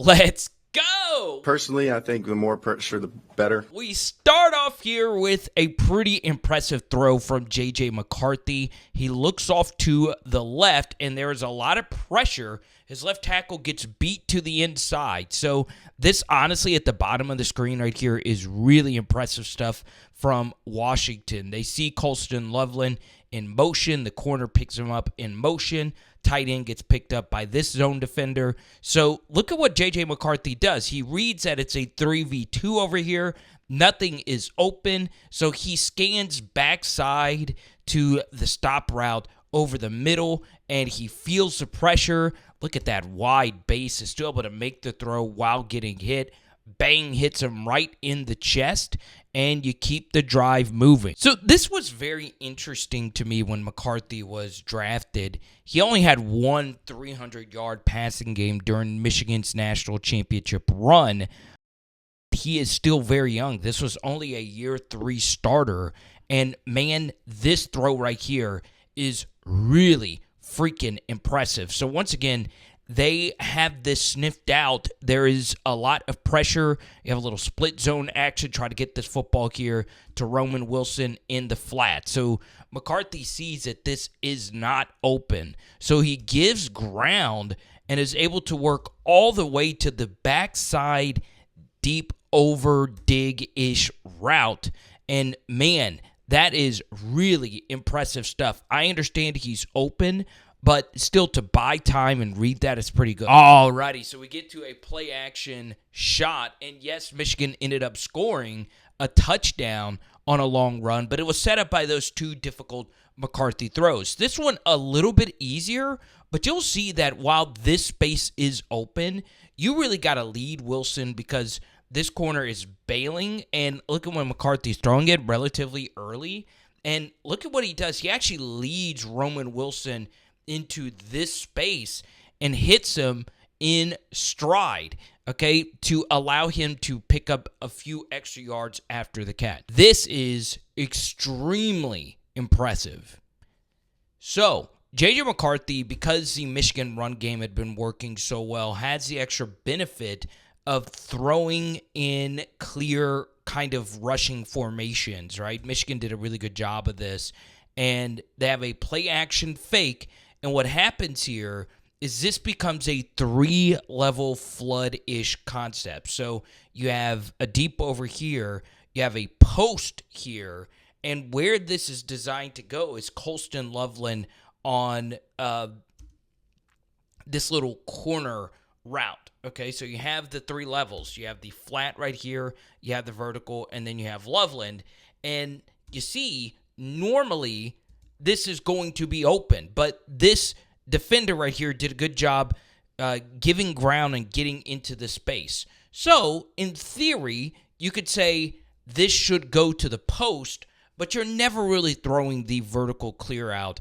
Let's go! Personally, I think the more pressure, the better. We start off here with a pretty impressive throw from JJ McCarthy. He looks off to the left, and there is a lot of pressure. His left tackle gets beat to the inside. So this, honestly, at the bottom of the screen right here is really impressive stuff from Washington. They see Colston Loveland in motion. The corner picks him up in motion. Tight end gets picked up by this zone defender. So look at what J.J. McCarthy does. He reads that it's a 3v2 over here. Nothing is open. So he scans backside to the stop route over the middle, and he feels the pressure. Look at that wide base. Is still able to make the throw while getting hit. Bang, hits him right in the chest, and you keep the drive moving. So this was very interesting to me when McCarthy was drafted. He only had one 300-yard passing game during Michigan's national championship run. He is still very young. This was only a year 3 starter, and man, this throw right here is really freaking impressive. So once again, they have this sniffed out. There is a lot of pressure. You have a little split zone action. Try to get this football here to Roman Wilson in the flat. So McCarthy sees that this is not open. So he gives ground and is able to work all the way to the backside deep over dig-ish route. And man, that is really impressive stuff. I understand he's open, but still to buy time and read that is pretty good. Alrighty, so we get to a play-action shot, and yes, Michigan ended up scoring a touchdown on a long run, but it was set up by those two difficult McCarthy throws. This one a little bit easier, but you'll see that while this space is open, you really got to lead Wilson because this corner is bailing, and look at when McCarthy's throwing it relatively early, and look at what he does. He actually leads Roman Wilson into this space and hits him in stride, okay, to allow him to pick up a few extra yards after the catch. This is extremely impressive. So, JJ McCarthy, because the Michigan run game had been working so well, has the extra benefit of throwing in clear kind of rushing formations, right? Michigan did a really good job of this, and they have a play-action fake. And what happens here is this becomes a 3-level flood-ish concept. So you have a deep over here, you have a post here, and where this is designed to go is Colston Loveland on this little corner route. Okay, so you have the 3 levels. You have the flat right here, you have the vertical, and then you have Loveland. And you see, normally this is going to be open, but this defender right here did a good job giving ground and getting into the space. So, in theory, you could say this should go to the post, but you're never really throwing the vertical clear out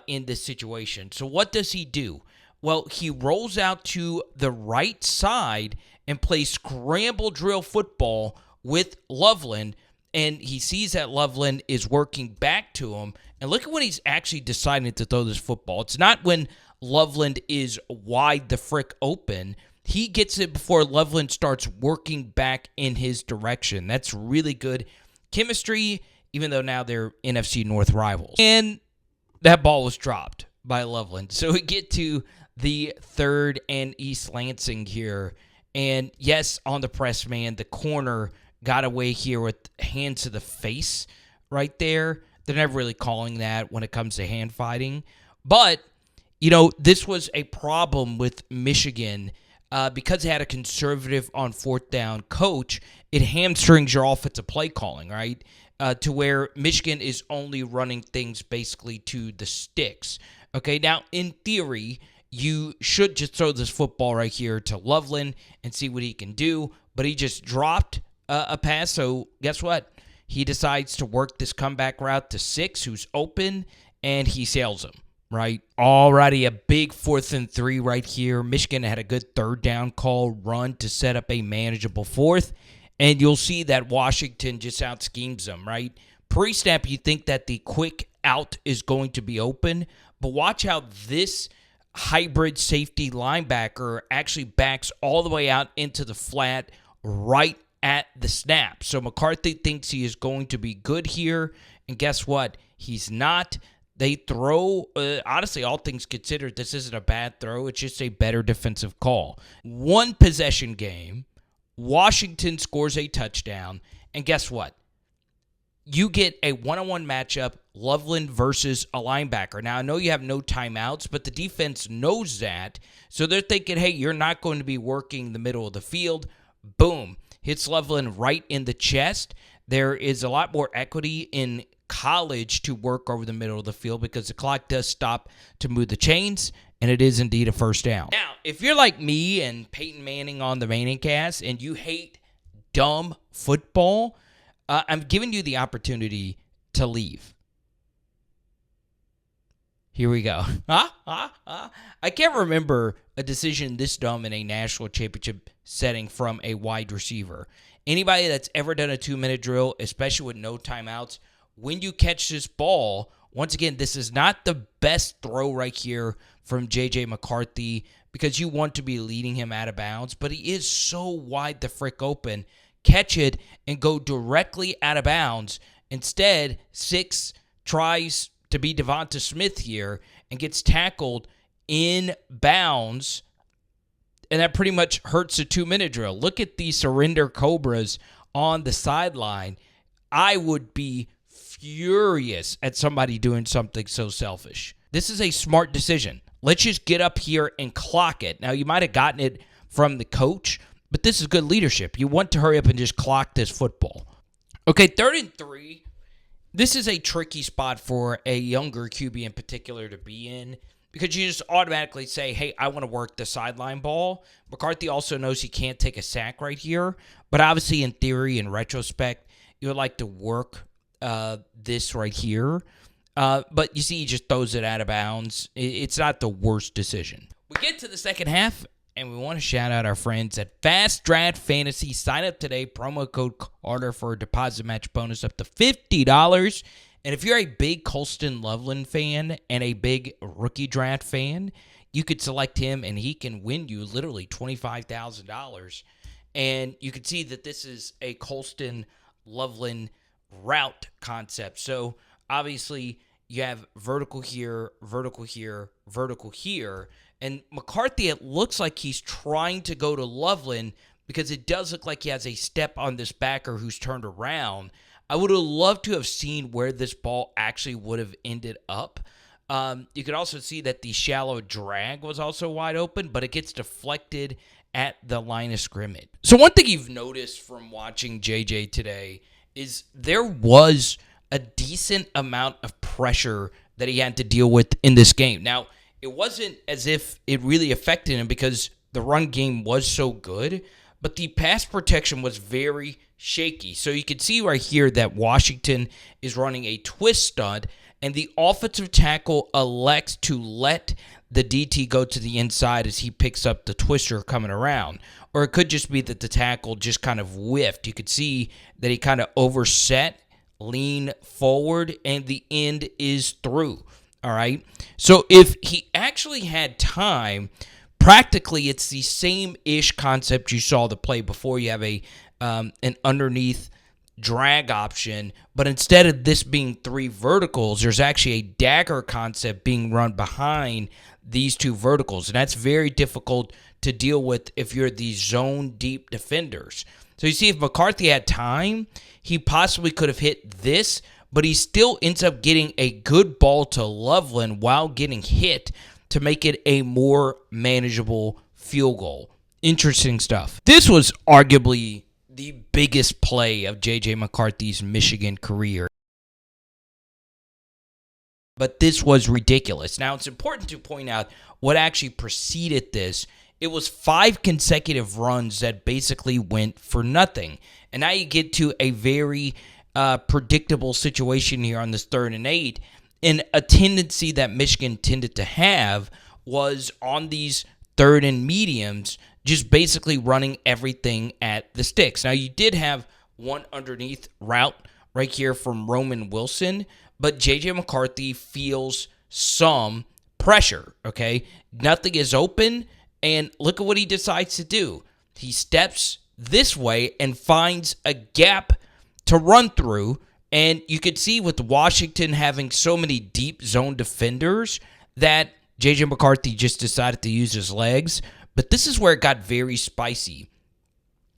in this situation. So what does he do? Well, he rolls out to the right side and plays scramble drill football with Loveland, and he sees that Loveland is working back to him. And look at when he's actually deciding to throw this football. It's not when Loveland is wide the frick open. He gets it before Loveland starts working back in his direction. That's really good chemistry, even though now they're NFC North rivals. And that ball was dropped by Loveland. So we get to the 3rd and East Lansing here. And yes, on the press man, the corner got away here with hands to the face right there. They're never really calling that when it comes to hand fighting. But, you know, this was a problem with Michigan because they had a conservative on 4th down coach. It hamstrings your offensive play calling, right? To where Michigan is only running things basically to the sticks. Okay, now in theory, you should just throw this football right here to Loveland and see what he can do. But he just dropped a pass, so guess what? He decides to work this comeback route to 6, who's open, and he sails him, right? Alrighty, a big 4th and 3 right here. Michigan had a good 3rd down call run to set up a manageable 4th, and you'll see that Washington just out-schemes them, right? Pre-snap, you think that the quick out is going to be open, but watch how this hybrid safety linebacker actually backs all the way out into the flat right at the snap. So McCarthy thinks he is going to be good here, and guess what? He's not. They throw, honestly, all things considered, this isn't a bad throw. It's just a better defensive call. One possession game, Washington scores a touchdown, and guess what? You get a one-on-one matchup, Loveland versus a linebacker. Now, I know you have no timeouts, but the defense knows that, so they're thinking, hey, you're not going to be working the middle of the field. Boom. Hits Loveland right in the chest. There is a lot more equity in college to work over the middle of the field because the clock does stop to move the chains, and it is indeed a first down. Now, if you're like me and Peyton Manning on the Manning cast and you hate dumb football, I'm giving you the opportunity to leave. Here we go. I can't remember a decision this dumb in a national championship setting from a wide receiver. Anybody that's ever done a 2-minute drill, especially with no timeouts, when you catch this ball, once again, this is not the best throw right here from JJ McCarthy because you want to be leading him out of bounds, but he is so wide the frick open. Catch it and go directly out of bounds. Instead, Six tries to be Devonta Smith here and gets tackled in bounds, and that pretty much hurts the 2-minute drill. Look at the surrender Cobras on the sideline. I would be furious at somebody doing something so selfish. This is a smart decision. Let's just get up here and clock it. Now, you might have gotten it from the coach, but this is good leadership. You want to hurry up and just clock this football. Okay, 3rd and 3. This is a tricky spot for a younger QB in particular to be in because you just automatically say, hey, I want to work the sideline ball. McCarthy also knows he can't take a sack right here, but obviously in theory, in retrospect, you would like to work this right here. But you see, he just throws it out of bounds. It's not the worst decision. We get to the second half, and we want to shout out our friends at Fast Draft Fantasy. Sign up today, promo code Carter for a deposit match bonus up to $50. And if you're a big Colston Loveland fan and a big rookie draft fan, you could select him, and he can win you literally $25,000. And you can see that this is a Colston Loveland route concept. So obviously you have vertical here, vertical here, vertical here. And McCarthy, it looks like he's trying to go to Loveland because it does look like he has a step on this backer who's turned around. I would have loved to have seen where this ball actually would have ended up. You could also see that the shallow drag was also wide open, but it gets deflected at the line of scrimmage. So one thing you've noticed from watching JJ today is there was a decent amount of pressure that he had to deal with in this game. Now, it wasn't as if it really affected him because the run game was so good, but the pass protection was very shaky. So you can see right here that Washington is running a twist stunt, and the offensive tackle elects to let the DT go to the inside as he picks up the twister coming around. Or it could just be that the tackle just kind of whiffed. You could see that he kind of overset, lean forward, and the end is through. All right. So if he actually had time, practically it's the same-ish concept you saw the play before. You have an underneath drag option, but instead of this being 3 verticals, there's actually a dagger concept being run behind these 2 verticals, and that's very difficult to deal with if you're the zone deep defenders. So you see, if McCarthy had time, he possibly could have hit this, but he still ends up getting a good ball to Loveland while getting hit to make it a more manageable field goal. Interesting stuff. This was arguably the biggest play of JJ McCarthy's Michigan career. But this was ridiculous. Now, it's important to point out what actually preceded this. It was 5 consecutive runs that basically went for nothing. And now you get to a very predictable situation here on this 3rd and 8. And a tendency that Michigan tended to have was on these 3rd and mediums, just basically running everything at the sticks. Now, you did have one underneath route right here from Roman Wilson, but JJ McCarthy feels some pressure, okay? Nothing is open, and look at what he decides to do. He steps this way and finds a gap to run through, and you could see with Washington having so many deep zone defenders that JJ McCarthy just decided to use his legs, but this is where it got very spicy.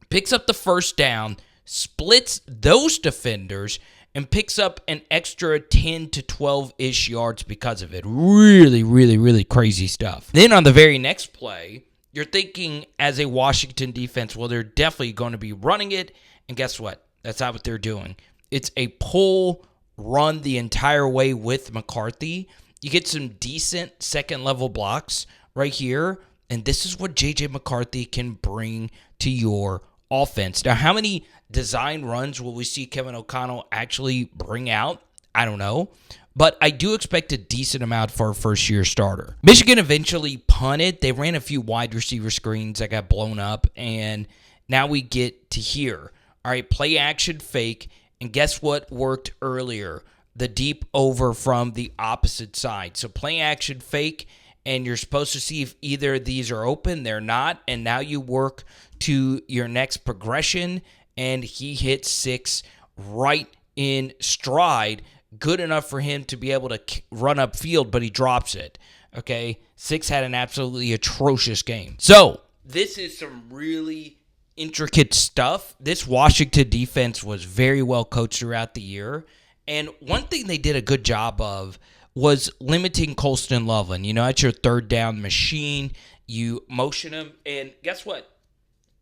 Picks up the first down, splits those defenders, and picks up an extra 10 to 12-ish yards because of it. Really, really, really crazy stuff. Then on the very next play, you're thinking as a Washington defense, well, they're definitely going to be running it, and guess what? That's not what they're doing. It's a pull run the entire way with McCarthy. You get some decent second-level blocks right here, and this is what JJ McCarthy can bring to your offense. Now, how many design runs will we see Kevin O'Connell actually bring out? I don't know. But I do expect a decent amount for a first-year starter. Michigan eventually punted. They ran a few wide receiver screens that got blown up, and now we get to here. All right, play action fake, and guess what worked earlier? The deep over from the opposite side. So play action fake, and you're supposed to see if either of these are open. They're not, and now you work to your next progression, and he hits 6 right in stride. Good enough for him to be able to run upfield, but he drops it. Okay, 6 had an absolutely atrocious game. So this is some really intricate stuff. This Washington defense was very well coached throughout the year, and one thing they did a good job of was limiting Colston Loveland. You know, it's your third down machine. You motion him, and guess what?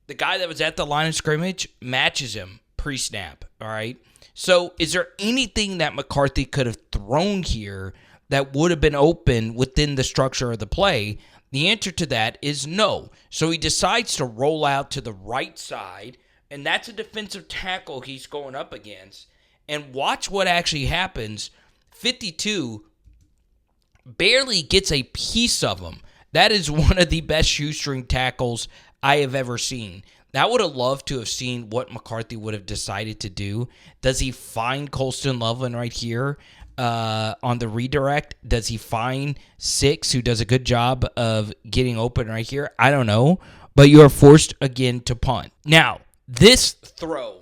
The guy that was at the line of scrimmage matches him pre-snap, all right? So is there anything that McCarthy could have thrown here that would have been open within the structure of the play? The answer to that is no. So he decides to roll out to the right side, and that's a defensive tackle he's going up against. And watch what actually happens. 52 barely gets a piece of him. That is one of the best shoestring tackles I have ever seen. I would have loved to have seen what McCarthy would have decided to do. Does he find Colston Loveland right here on the redirect? Does he find 6, who does a good job of getting open right here? I don't know. But you are forced again to punt. Now, this throw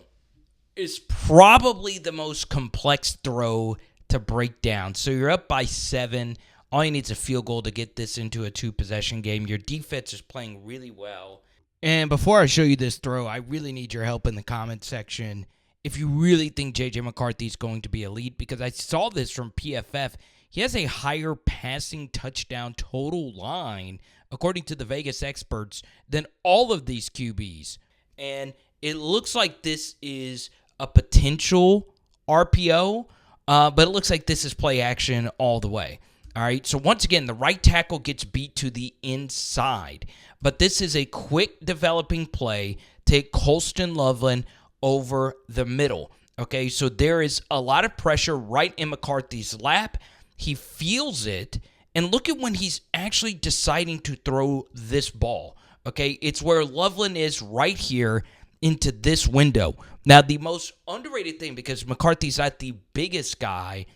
is probably the most complex throw to break down. So you're up by 7. All you need is a field goal to get this into a 2-possession game. Your defense is playing really well. And before I show you this throw, I really need your help in the comment section if you really think JJ McCarthy is going to be elite, because I saw this from PFF. He has a higher passing touchdown total line, according to the Vegas experts, than all of these QBs. And it looks like this is a potential RPO, but it looks like this is play action all the way. All right, so once again, the right tackle gets beat to the inside. But this is a quick developing play. Take Colston Loveland over the middle. Okay, so there is a lot of pressure right in McCarthy's lap. He feels it. And look at when he's actually deciding to throw this ball. Okay, it's where Loveland is right here into this window. Now, the most underrated thing, because McCarthy's not the biggest guy,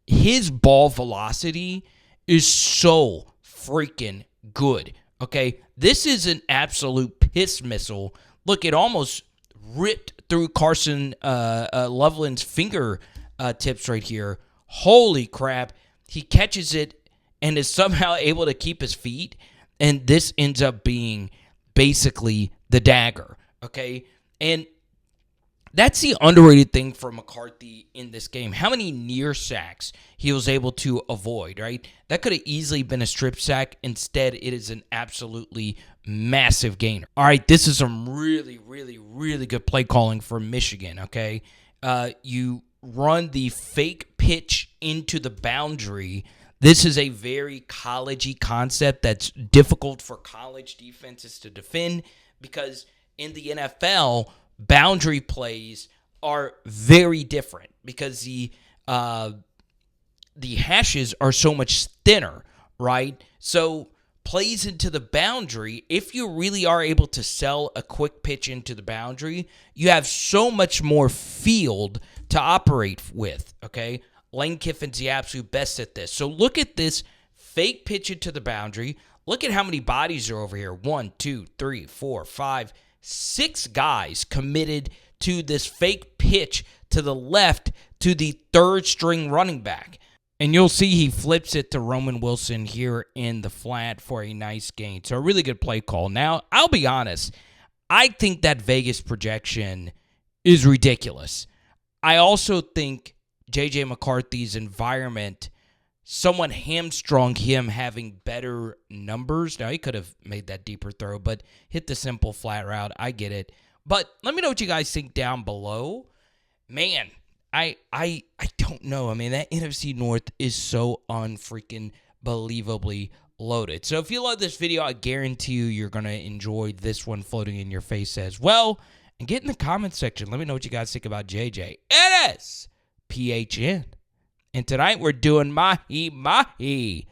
his ball velocity is so freaking good. Okay, this is an absolute piss missile. Look, it almost ripped through Carson Loveland's finger tips right here. Holy crap. He catches it and is somehow able to keep his feet, and this ends up being basically the dagger. Okay, and that's the underrated thing for McCarthy in this game. How many near sacks he was able to avoid, right? That could have easily been a strip sack. Instead, it is an absolutely massive gainer. All right, this is some really, really, really good play calling for Michigan, okay? You run the fake pitch into the boundary. This is a very college-y concept that's difficult for college defenses to defend, because in the NFL, boundary plays are very different because the hashes are so much thinner, right? So plays into the boundary, if you really are able to sell a quick pitch into the boundary, you have so much more field to operate with, okay? Lane Kiffin's the absolute best at this. So look at this fake pitch it to the boundary. Look at how many bodies are over here. 1, 2, 3, 4, 5, 6 guys committed to this fake pitch to the left to the third string running back. And you'll see he flips it to Roman Wilson here in the flat for a nice gain. So a really good play call. Now, I'll be honest. I think that Vegas projection is ridiculous. I also think JJ McCarthy's environment, someone hamstrung him having better numbers. Now, he could have made that deeper throw, but hit the simple flat route. I get it. But let me know what you guys think down below. Man, I don't know. I mean, that NFC North is so unfreaking believably loaded. So if you love this video, I guarantee you're going to enjoy this one floating in your face as well. And get in the comment section. Let me know what you guys think about JJ. It is PHN. And tonight we're doing mahi mahi.